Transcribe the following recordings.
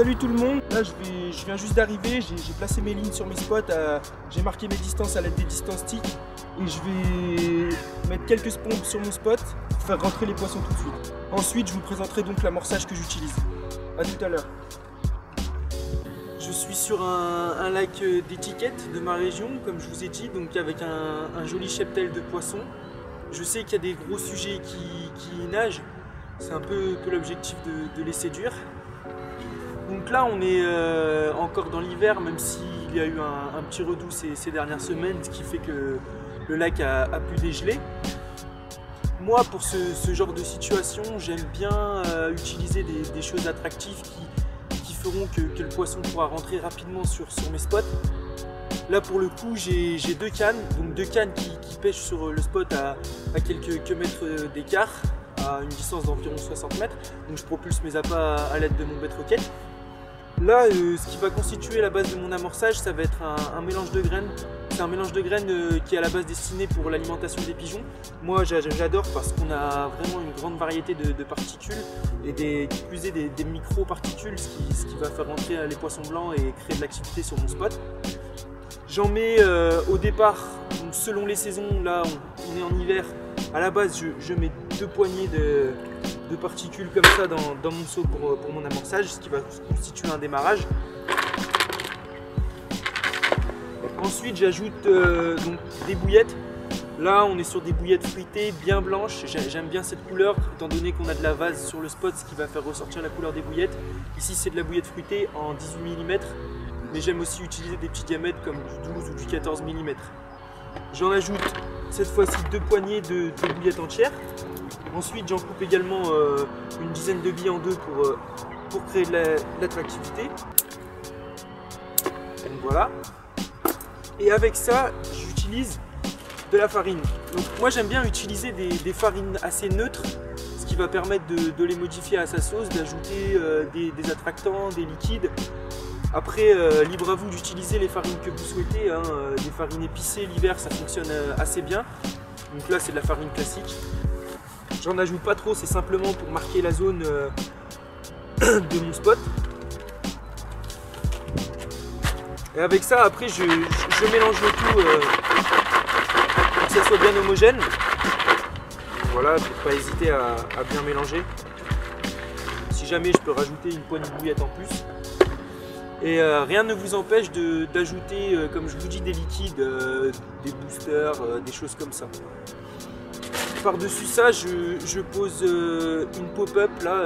Salut tout le monde, là je viens juste d'arriver, j'ai placé mes lignes sur mes spots, j'ai marqué mes distances à l'aide des distances stick et je vais mettre quelques pompes sur mon spot pour faire rentrer les poissons tout de suite. Ensuite je vous présenterai donc l'amorçage que j'utilise. A tout à l'heure. Je suis sur un lac d'étiquette de ma région, comme je vous ai dit, donc avec un joli cheptel de poissons. Je sais qu'il y a des gros sujets qui nagent, c'est un peu l'objectif de les séduire. Donc là on est encore dans l'hiver, même s'il y a eu un petit redout ces dernières semaines, ce qui fait que le lac a pu dégeler. Moi pour ce genre de situation, j'aime bien utiliser des choses attractives qui feront que le poisson pourra rentrer rapidement sur mes spots. Là pour le coup j'ai deux cannes, donc deux cannes qui pêchent sur le spot à quelques mètres d'écart, à une distance d'environ 60 mètres. Donc je propulse mes appâts à l'aide de mon bête roquette. Là, ce qui va constituer la base de mon amorçage, ça va être un mélange de graines. C'est un mélange de graines qui est à la base destiné pour l'alimentation des pigeons. Moi, j'adore parce qu'on a vraiment une grande variété de particules et qui plus est des micro-particules, ce qui va faire rentrer les poissons blancs et créer de l'activité sur mon spot. J'en mets au départ, donc selon les saisons, là on est en hiver, à la base je mets 2 poignées de particules comme ça dans mon seau pour mon amorçage, ce qui va constituer un démarrage. Ensuite j'ajoute donc des bouillettes. Là on est sur des bouillettes fruitées bien blanches, j'aime bien cette couleur étant donné qu'on a de la vase sur le spot, ce qui va faire ressortir la couleur des bouillettes. Ici c'est de la bouillette fruitée en 18 mm, mais j'aime aussi utiliser des petits diamètres comme du 12 ou du 14 mm. J'en ajoute cette fois-ci 2 poignées de bouillettes entières. Ensuite j'en coupe également une dizaine de billes en deux pour créer de l'attractivité. Donc voilà. Et avec ça j'utilise de la farine. Donc moi j'aime bien utiliser des farines assez neutres, ce qui va permettre de les modifier à sa sauce, d'ajouter des attractants, des liquides. Après, libre à vous d'utiliser les farines que vous souhaitez, hein. Des farines épicées l'hiver ça fonctionne assez bien. Donc là c'est de la farine classique. J'en ajoute pas trop, c'est simplement pour marquer la zone de mon spot. Et avec ça après je mélange le tout pour que ça soit bien homogène. Voilà, faut pas hésiter à bien mélanger. Si jamais je peux rajouter une poignée de bouillettes en plus. Et rien ne vous empêche d'ajouter, comme je vous dis, des liquides, des boosters, des choses comme ça. Par-dessus ça, je pose une pop-up là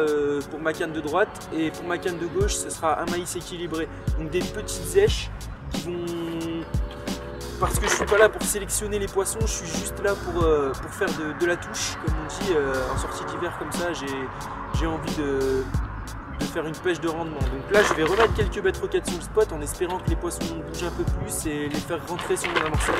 pour ma canne de droite, et pour ma canne de gauche, ce sera un maïs équilibré. Donc des petites èches qui vont... Parce que je suis pas là pour sélectionner les poissons, je suis juste là pour faire de la touche, comme on dit, en sortie d'hiver comme ça, j'ai envie de faire une pêche de rendement. Donc là je vais remettre quelques bêtes roquettes sur le spot en espérant que les poissons bougent un peu plus et les faire rentrer sur mon amorçage.